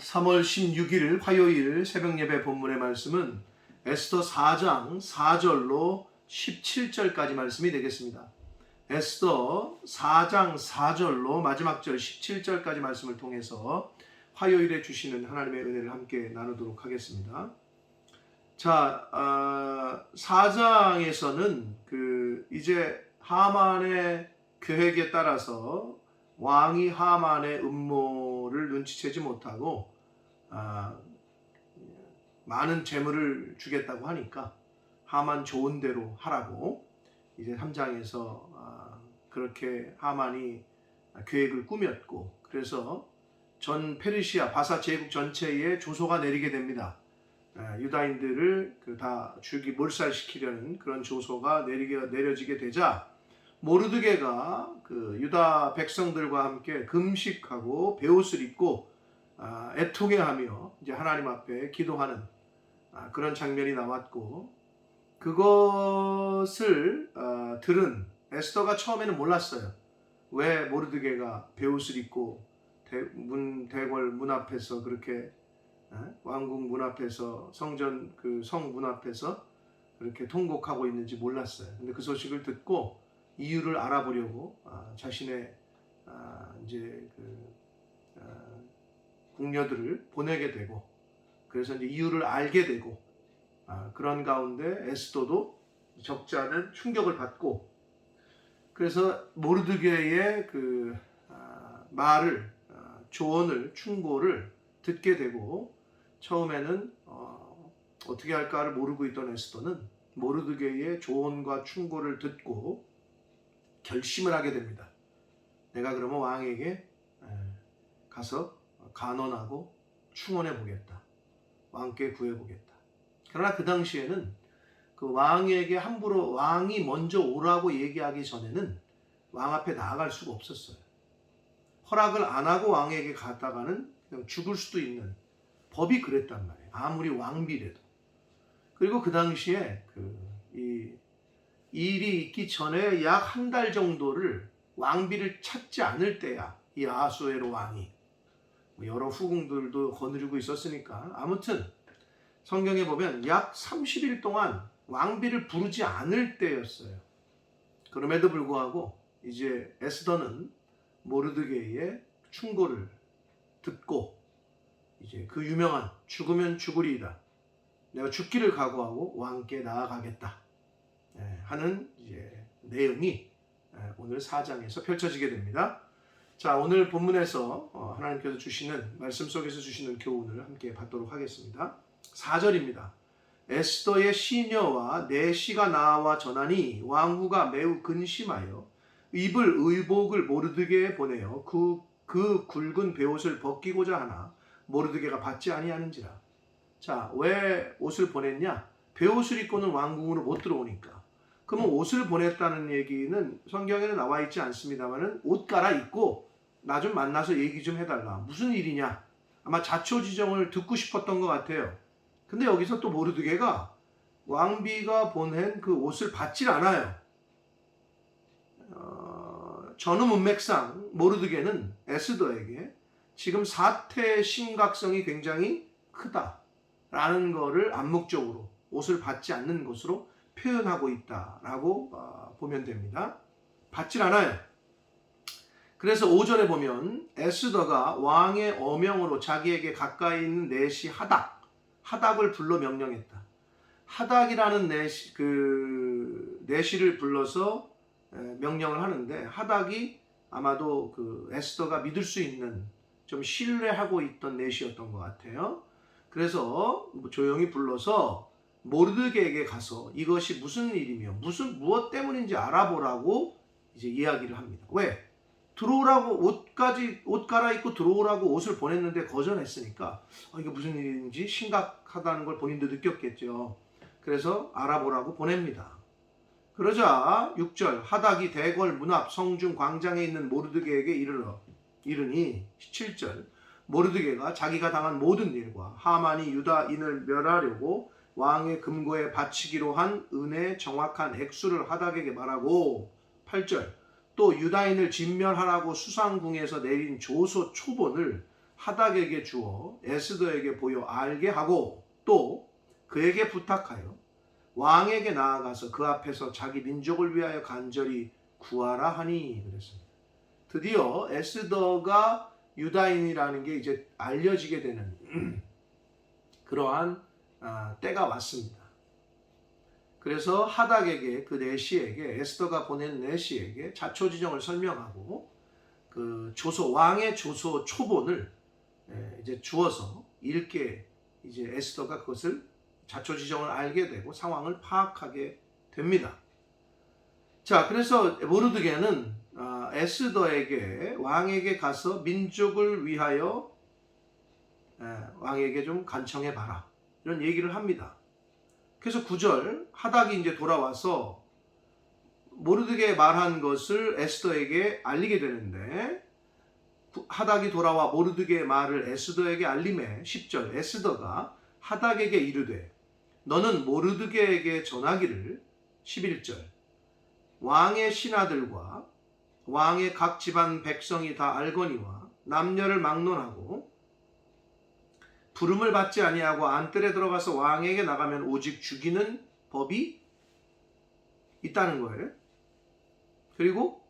3월 16일 화요일 새벽예배 본문의 말씀은 에스더 4장 4절로 17절까지 말씀이 되겠습니다. 에스더 4장 4절로 마지막 절 17절까지 말씀을 통해서 화요일에 주시는 하나님의 은혜를 함께 나누도록 하겠습니다. 자, 4장에서는 이제 하만의 계획에 따라서 왕이 하만의 음모를 눈치채지 못하고 많은 재물을 주겠다고 하니까 하만 좋은 대로 하라고 이제 3장에서 그렇게 하만이 계획을 꾸몄고, 그래서 전 페르시아 바사 제국 전체에 조소가 내리게 됩니다. 유다인들을 다 몰살시키려는 그런 조소가 내려지게 되자 모르드게가 유다 백성들과 함께 금식하고 베옷을 입고 애통해하며 이제 하나님 앞에 기도하는 그런 장면이 나왔고, 그것을 들은 에스더가 처음에는 몰랐어요. 왜 모르드게가 베옷을 입고 대궐 문 앞에서 그렇게 왕궁 문 앞에서 성전 성 문 앞에서 그렇게 통곡하고 있는지 몰랐어요. 근데 그 소식을 듣고 이유를 알아보려고 자신의 이제 궁녀들을 보내게 되고, 그래서 이제 이유를 알게 되고, 그런 가운데 에스더도 적지 않은 충격을 받고, 그래서 모르드게의 말을 조언을 충고를 듣게 되고, 처음에는 어떻게 할까를 모르고 있던 에스더는 모르드게의 조언과 충고를 듣고 결심을 하게 됩니다. 내가 그러면 왕에게 가서 간언하고 충언해 보겠다. 왕께 구해 보겠다. 그러나 그 당시에는 왕에게 함부로 왕이 먼저 오라고 얘기하기 전에는 왕 앞에 나아갈 수가 없었어요. 허락을 안 하고 왕에게 갔다가는 그냥 죽을 수도 있는 법이 그랬단 말이에요. 아무리 왕비래도. 그리고 그 당시에 이 일이 있기 전에 약 한 달 정도를 왕비를 찾지 않을 때야 이 아하수에로 왕이 여러 후궁들도 거느리고 있었으니까, 아무튼 성경에 보면 약 30일 동안 왕비를 부르지 않을 때였어요. 그럼에도 불구하고 이제 에스더는 모르드게의 충고를 듣고 이제 그 유명한 죽으면 죽으리이다, 내가 죽기를 각오하고 왕께 나아가겠다 하는 이제 내용이 오늘 4장에서 펼쳐지게 됩니다. 자, 오늘 본문에서 하나님께서 주시는 말씀 속에서 주시는 교훈을 함께 받도록 하겠습니다. 4절입니다. 에스더의 시녀와 내 시가 나와 전하니 왕후가 매우 근심하여 입을 의복을 모르드게에 보내어 그 굵은 베옷을 벗기고자 하나 모르드게가 받지 아니하는지라. 자, 왜 옷을 보냈냐? 베옷을 입고는 왕궁으로 못 들어오니까. 그러면 옷을 보냈다는 얘기는 성경에는 나와 있지 않습니다만은 옷 갈아입고 나 좀 만나서 얘기 좀 해달라. 무슨 일이냐? 아마 자초지종을 듣고 싶었던 것 같아요. 근데 여기서 또 모르드게가 왕비가 보낸 그 옷을 받질 않아요. 전후 문맥상 모르드게는 에스더에게 지금 사태의 심각성이 굉장히 크다라는 거를 암묵적으로 옷을 받지 않는 것으로 표현하고 있다라고 보면 됩니다. 받질 않아요. 그래서 5절에 보면 에스더가 왕의 어명으로 자기에게 가까이 있는 내시 하닥을 불러 명령했다. 하닥이라는 내시를 불러서 명령을 하는데, 하닥이 아마도 에스더가 믿을 수 있는 좀 신뢰하고 있던 내시였던 것 같아요. 그래서 조용히 불러서 모르드게에게 가서 이것이 무슨 일이며 무엇 때문인지 알아보라고 이제 이야기를 합니다. 왜? 들어오라고 옷 갈아입고 들어오라고 옷을 보냈는데 거절했으니까 이게 무슨 일인지 심각하다는 걸 본인도 느꼈겠죠. 그래서 알아보라고 보냅니다. 그러자 6절 하닥이 대궐 문 앞 성중 광장에 있는 모르드게에게 이르니 7절 모르드게가 자기가 당한 모든 일과 하만이 유다인을 멸하려고 왕의 금고에 바치기로 한 은혜의 정확한 액수를 하닥에게 말하고, 8절 또 유다인을 진멸하라고 수상궁에서 내린 조소 초본을 하닥에게 주어 에스더에게 보여 알게 하고 또 그에게 부탁하여 왕에게 나아가서 그 앞에서 자기 민족을 위하여 간절히 구하라 하니 그랬습니다. 드디어 에스더가 유다인이라는 게 이제 알려지게 되는 그러한 때가 왔습니다. 그래서 하닥에게 그 내시에게 에스더가 보낸 내시에게 자초지정을 설명하고 그 조서 왕의 조서 초본을 이제 주어서 읽게 이제 에스더가 그것을 자초지정을 알게 되고 상황을 파악하게 됩니다. 자, 그래서 모르드게는 에스더에게 왕에게 가서 민족을 위하여 왕에게 좀 간청해 봐라 이런 얘기를 합니다. 그래서 9절 하닥이 이제 돌아와서 모르드게 말한 것을 에스더에게 알리게 되는데 하닥이 돌아와 모르드게의 말을 에스더에게 알림해 10절 에스더가 하닥에게 이르되 너는 모르드게에게 전하기를 11절 왕의 신하들과 왕의 각 집안 백성이 다 알거니와 남녀를 막론하고 부름을 받지 아니하고 안뜰에 들어가서 왕에게 나가면 오직 죽이는 법이 있다는 거예요. 그리고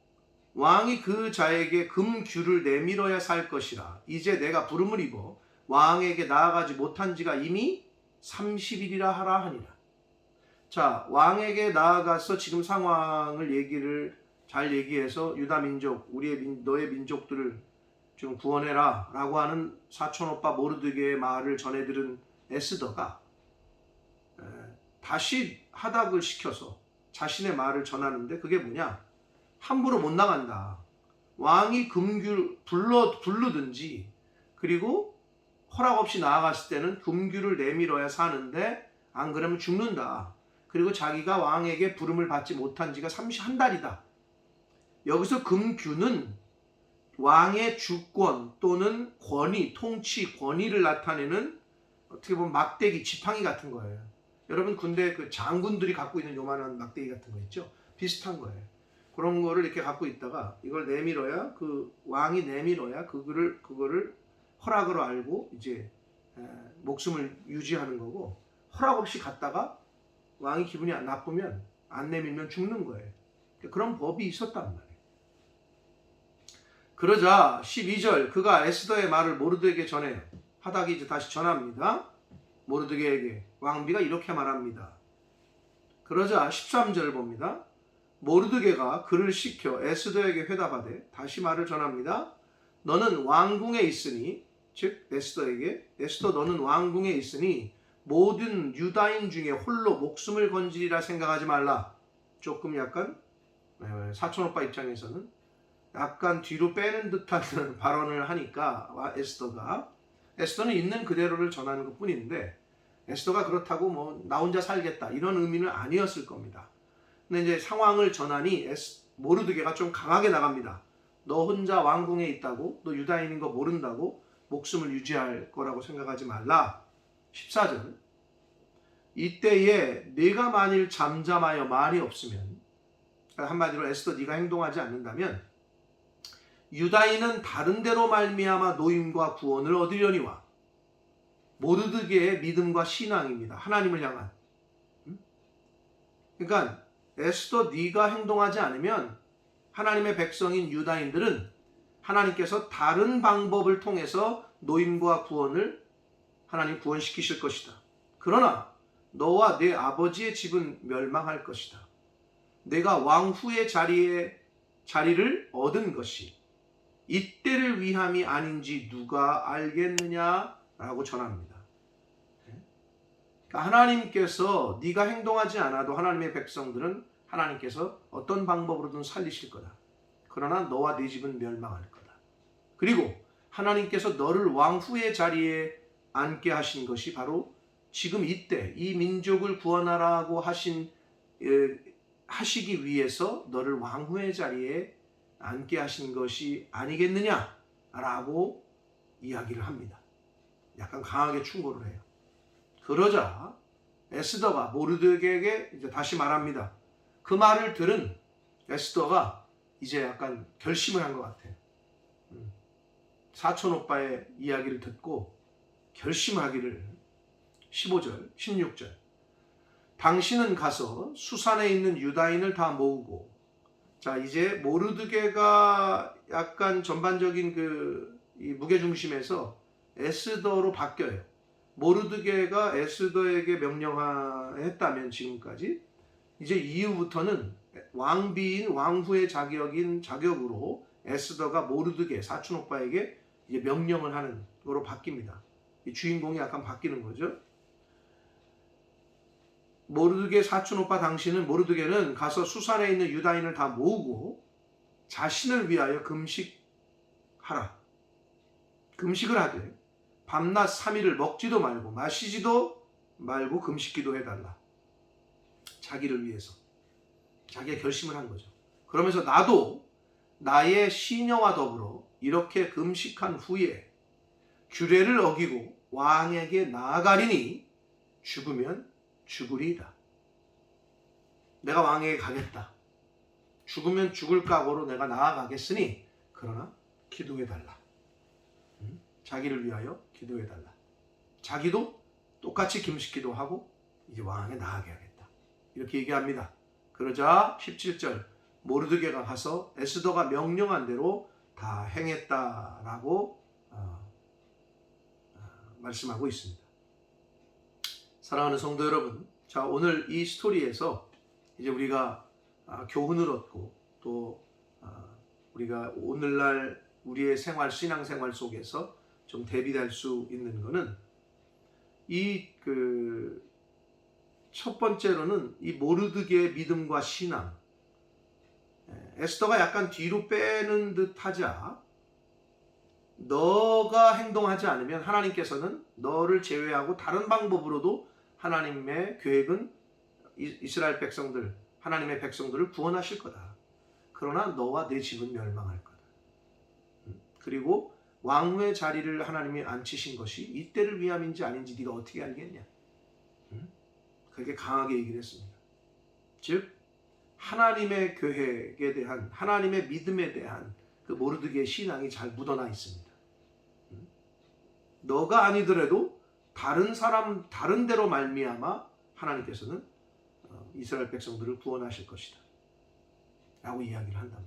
왕이 그 자에게 금규를 내밀어야 살 것이라. 이제 내가 부름을 입어 왕에게 나아가지 못한 지가 이미 30일이라 하라 하니라. 자, 왕에게 나아가서 지금 상황을 얘기를 잘 얘기해서 유다 민족, 너의 민족들을 좀 구원해라 라고 하는 사촌오빠 모르드게의 말을 전해들은 에스더가 다시 하닥을 시켜서 자신의 말을 전하는데 그게 뭐냐? 함부로 못 나간다. 왕이 금규를 부르든지 그리고 허락 없이 나아갔을 때는 금규를 내밀어야 사는데 안 그러면 죽는다. 그리고 자기가 왕에게 부름을 받지 못한 지가 31달이다. 여기서 금규는 왕의 주권 또는 권위, 통치 권위를 나타내는 어떻게 보면 막대기, 지팡이 같은 거예요. 여러분 군대 그 장군들이 갖고 있는 요만한 막대기 같은 거 있죠? 비슷한 거예요. 그런 거를 이렇게 갖고 있다가 이걸 내밀어야 그 왕이 내밀어야 그거를 허락으로 알고 이제 목숨을 유지하는 거고 허락 없이 갔다가 왕이 기분이 나쁘면 안 내밀면 죽는 거예요. 그런 법이 있었단 말이에요. 그러자 12절 그가 에스더의 말을 모르드게에게 전해요. 하닥이 이제 다시 전합니다. 모르드게에게 왕비가 이렇게 말합니다. 그러자 13절 봅니다. 모르드게가 그를 시켜 에스더에게 회답하되 다시 말을 전합니다. 너는 왕궁에 있으니 즉 에스더에게 에스더 너는 왕궁에 있으니 모든 유다인 중에 홀로 목숨을 건지리라 생각하지 말라. 조금 약간 사촌오빠 입장에서는 약간 뒤로 빼는 듯한 발언을 하니까 에스더는 있는 그대로를 전하는 것 뿐인데 에스더가 그렇다고 뭐 나 혼자 살겠다 이런 의미는 아니었을 겁니다. 근데 이제 상황을 전하니 모르드게가 좀 강하게 나갑니다. 너 혼자 왕궁에 있다고 너 유다인인 거 모른다고 목숨을 유지할 거라고 생각하지 말라. 14절 이때에 네가 만일 잠잠하여 말이 없으면 한마디로 에스더 네가 행동하지 않는다면 유다인은 다른 데로 말미암아 노임과 구원을 얻으려니와 모르드게의 믿음과 신앙입니다. 하나님을 향한. 그러니까 에스더 네가 행동하지 않으면 하나님의 백성인 유다인들은 하나님께서 다른 방법을 통해서 노임과 구원을 하나님 구원시키실 것이다. 그러나 너와 내 아버지의 집은 멸망할 것이다. 내가 왕후의 자리를 얻은 것이 이때를 위함이 아닌지 누가 알겠느냐라고 전합니다. 그러니까 하나님께서 네가 행동하지 않아도 하나님의 백성들은 하나님께서 어떤 방법으로든 살리실 거다. 그러나 너와 네 집은 멸망할 거다. 그리고 하나님께서 너를 왕후의 자리에 앉게 하신 것이 바로 지금 이때 이 민족을 구원하라고 하시기 위해서 너를 왕후의 자리에 앉게 하신 것이 아니겠느냐라고 이야기를 합니다. 약간 강하게 충고를 해요. 그러자 에스더가 모르드게에게 이제 다시 말합니다. 그 말을 들은 에스더가 이제 약간 결심을 한 것 같아요. 사촌 오빠의 이야기를 듣고 결심하기를 15절, 16절 당신은 가서 수산에 있는 유다인을 다 모으고 자 이제 모르드게가 약간 전반적인 이 무게중심에서 에스더로 바뀌어요. 모르드게가 에스더에게 명령했다면 지금까지 이제 이후부터는 왕비인 왕후의 자격으로 에스더가 모르드게 사촌 오빠에게 이제 명령을 하는 거로 바뀝니다. 이 주인공이 약간 바뀌는 거죠. 모르드게 사촌 오빠 당신은 모르드게는 가서 수산에 있는 유다인을 다 모으고 자신을 위하여 금식하라. 금식을 하되 밤낮 3일을 먹지도 말고 마시지도 말고 금식기도 해달라. 자기를 위해서. 자기가 결심을 한 거죠. 그러면서 나도 나의 시녀와 더불어 이렇게 금식한 후에 규례를 어기고 왕에게 나아가리니 죽으면 죽으리이다. 내가 왕에게 가겠다. 죽으면 죽을 각오로 내가 나아가겠으니 그러나 기도해달라. 자기를 위하여 기도해달라. 자기도 똑같이 금식기도 하고 이제 왕에 나아가게 하겠다. 이렇게 얘기합니다. 그러자 17절 모르드게가 가서 에스더가 명령한 대로 다 행했다라고 말씀하고 있습니다. 사랑하는 성도 여러분, 자 오늘 이 스토리에서 이제 우리가 교훈을 얻고 또 우리가 오늘날 우리의 신앙생활 속에서 좀 대비될 수 있는 것은 첫 번째로는 이 모르드게의 믿음과 신앙. 에스더가 약간 뒤로 빼는 듯 하자 너가 행동하지 않으면 하나님께서는 너를 제외하고 다른 방법으로도 하나님의 계획은 이스라엘 백성들, 하나님의 백성들을 구원하실 거다. 그러나 너와 내 집은 멸망할 거다. 그리고 왕후의 자리를 하나님이 앉히신 것이 이때를 위함인지 아닌지 네가 어떻게 알겠냐. 그렇게 강하게 얘기를 했습니다. 즉 하나님의 계획에 대한 하나님의 믿음에 대한 그 모르드게의 신앙이 잘 묻어나 있습니다. 너가 아니더라도 다른 데로 말미암아 하나님께서는 이스라엘 백성들을 구원하실 것이다 라고 이야기를 한단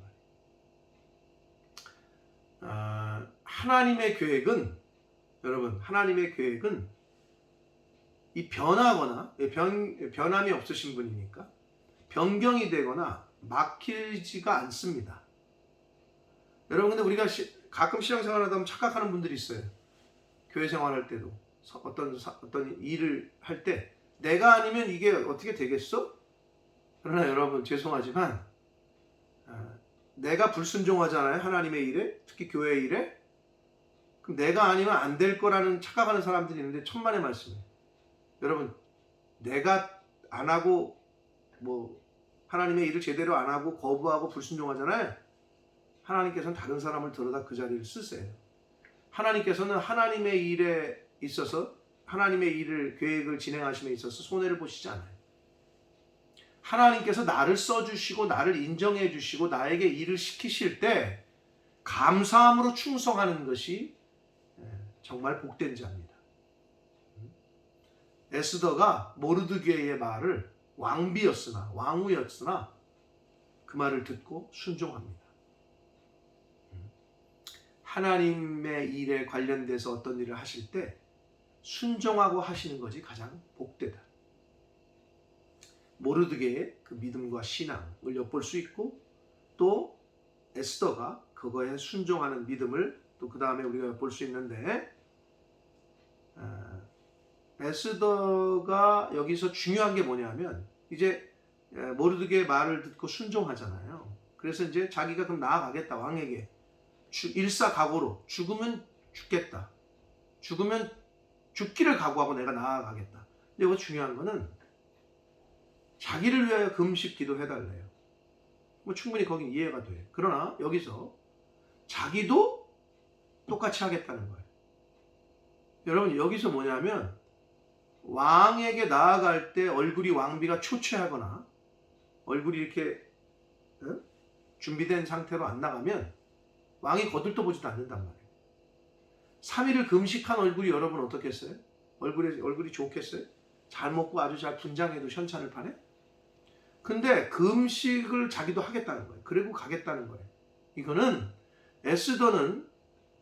말이에요. 하나님의 계획은 여러분 하나님의 계획은 이 변함이 없으신 분이니까 변경이 되거나 막히지가 않습니다. 여러분 근데 우리가 가끔 신앙생활하다 보면 착각하는 분들이 있어요. 교회 생활할 때도 어떤 일을 할 때 내가 아니면 이게 어떻게 되겠어? 그러나 여러분 죄송하지만 내가 불순종하잖아요. 하나님의 일에 특히 교회 일에 그럼 내가 아니면 안 될 거라는 착각하는 사람들이 있는데 천만의 말씀이에요. 여러분 내가 안 하고 하나님의 일을 제대로 안 하고 거부하고 불순종하잖아요. 하나님께서는 다른 사람을 들어다 그 자리를 쓰세요. 하나님께서는 하나님의 일에 있어서 하나님의 일을 계획을 진행하심에 있어서 손해를 보시지 않아요. 하나님께서 나를 써주시고 나를 인정해 주시고 나에게 일을 시키실 때 감사함으로 충성하는 것이 정말 복된 자입니다. 에스더가 모르드게의 말을 왕후였으나 그 말을 듣고 순종합니다. 하나님의 일에 관련돼서 어떤 일을 하실 때 순종하고 하시는 것이 가장 복되다. 모르드게의 그 믿음과 신앙을 엿볼 수 있고 또 에스더가 그거에 순종하는 믿음을 또 그 다음에 우리가 엿볼 수 있는데 에스더가 여기서 중요한 게 뭐냐면 이제 모르드게의 말을 듣고 순종하잖아요. 그래서 이제 자기가 그럼 나아가겠다 왕에게 일사각오로 죽으면 죽겠다. 죽으면 죽기를 각오하고 내가 나아가겠다. 근데 이거 중요한 거는 자기를 위하여 금식 기도해달래요. 충분히 거긴 이해가 돼. 그러나 여기서 자기도 똑같이 하겠다는 거예요. 여러분 여기서 뭐냐면 왕에게 나아갈 때 얼굴이 왕비가 초췌하거나 얼굴이 이렇게 준비된 상태로 안 나가면 왕이 거들떠보지도 않는단 말이에요. 3일을 금식한 얼굴이 여러분 어떻겠어요? 얼굴이 좋겠어요? 잘 먹고 아주 잘 분장해도 현찬을 파네? 근데 금식을 자기도 하겠다는 거예요. 그리고 가겠다는 거예요. 이거는 에스더는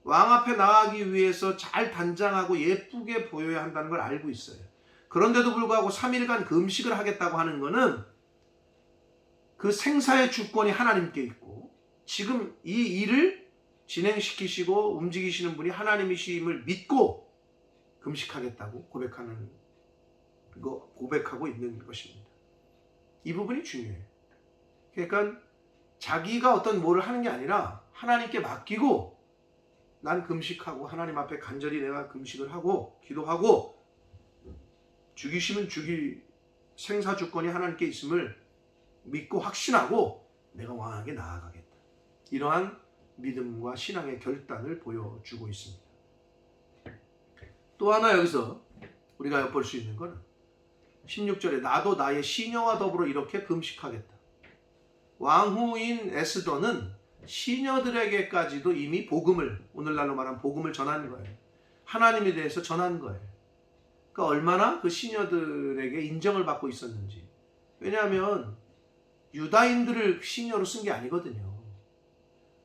왕 앞에 나가기 위해서 잘 단장하고 예쁘게 보여야 한다는 걸 알고 있어요. 그런데도 불구하고 3일간 금식을 하겠다고 하는 거는 그 생사의 주권이 하나님께 있고 지금 이 일을 진행시키시고 움직이시는 분이 하나님이심을 믿고 금식하겠다고 고백하고 있는 것입니다. 이 부분이 중요해요. 그러니까 자기가 어떤 뭐를 하는 게 아니라 하나님께 맡기고 난 금식하고 하나님 앞에 간절히 내가 금식을 하고 기도하고 죽이시면 생사 주권이 하나님께 있음을 믿고 확신하고 내가 왕에게 나아가겠다. 이러한 믿음과 신앙의 결단을 보여주고 있습니다. 또 하나 여기서 우리가 엿볼 수 있는 것은 16절에 나도 나의 시녀와 더불어 이렇게 금식하겠다. 왕후인 에스더는 시녀들에게까지도 이미 복음을, 오늘날로 말하면 복음을 전한 거예요. 하나님에 대해서 전한 거예요. 그러니까 얼마나 그 시녀들에게 인정을 받고 있었는지. 왜냐하면 유다인들을 시녀로 쓴 게 아니거든요.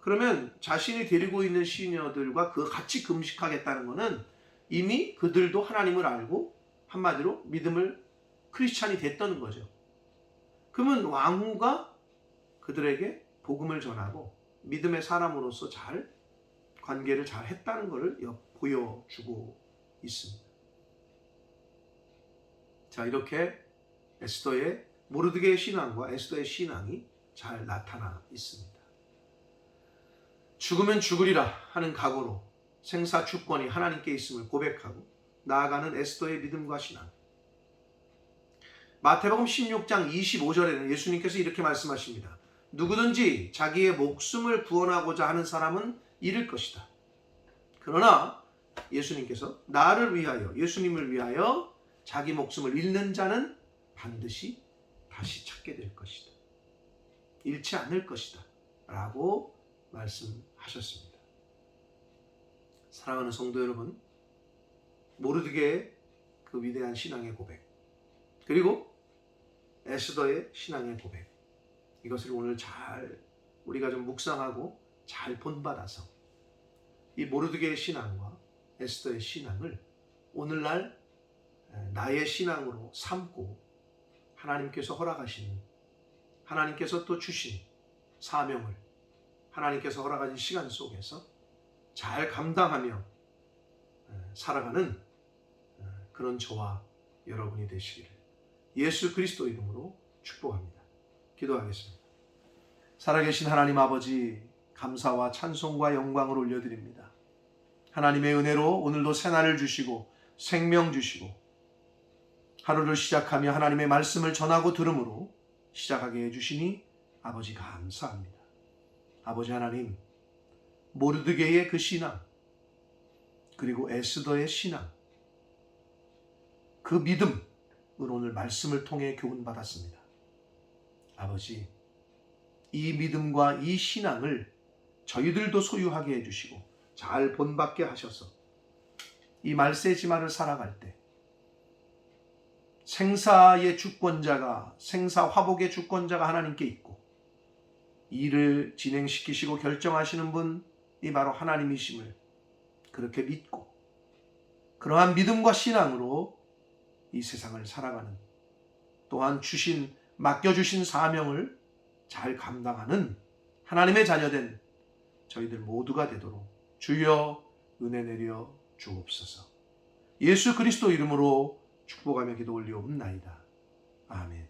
그러면 자신이 데리고 있는 시녀들과 같이 금식하겠다는 것은 이미 그들도 하나님을 알고 한마디로 믿음을 크리스찬이 됐다는 거죠. 그러면 왕후가 그들에게 복음을 전하고 믿음의 사람으로서 관계를 잘 했다는 것을 보여주고 있습니다. 자, 이렇게 모르드게의 신앙과 에스더의 신앙이 잘 나타나 있습니다. 죽으면 죽으리라 하는 각오로 생사 주권이 하나님께 있음을 고백하고 나아가는 에스더의 믿음과 신앙. 마태복음 16장 25절에는 예수님께서 이렇게 말씀하십니다. 누구든지 자기의 목숨을 구원하고자 하는 사람은 잃을 것이다. 그러나 예수님께서 예수님을 위하여 자기 목숨을 잃는 자는 반드시 다시 찾게 될 것이다. 잃지 않을 것이다. 라고 말씀하셨습니다. 사랑하는 성도 여러분, 모르드게의 그 위대한 신앙의 고백, 그리고 에스더의 신앙의 고백, 이것을 오늘 우리가 좀 묵상하고 잘 본받아서 이 모르드게의 신앙과 에스더의 신앙을 오늘날 나의 신앙으로 삼고 하나님께서 허락하신, 하나님께서 또 주신 사명을 하나님께서 허락하신 시간 속에서 잘 감당하며 살아가는 그런 저와 여러분이 되시기를 예수 그리스도 이름으로 축복합니다. 기도하겠습니다. 살아계신 하나님 아버지, 감사와 찬송과 영광을 올려드립니다. 하나님의 은혜로 오늘도 새날을 주시고 생명 주시고 하루를 시작하며 하나님의 말씀을 전하고 들음으로 시작하게 해주시니 아버지 감사합니다. 아버지 하나님, 모르드게의 그 신앙, 그리고 에스더의 신앙, 그 믿음을 오늘 말씀을 통해 교훈받았습니다. 아버지, 이 믿음과 이 신앙을 저희들도 소유하게 해주시고 잘 본받게 하셔서 이 말세지마를 살아갈 때 생사의 주권자가, 생사 화복의 주권자가 하나님께 있고 이 일을 진행시키시고 결정하시는 분이 바로 하나님이심을 그렇게 믿고 그러한 믿음과 신앙으로 이 세상을 살아가는, 또한 맡겨주신 사명을 잘 감당하는 하나님의 자녀된 저희들 모두가 되도록 주여 은혜 내려 주옵소서. 예수 그리스도 이름으로 축복하며 기도 올리옵나이다. 아멘.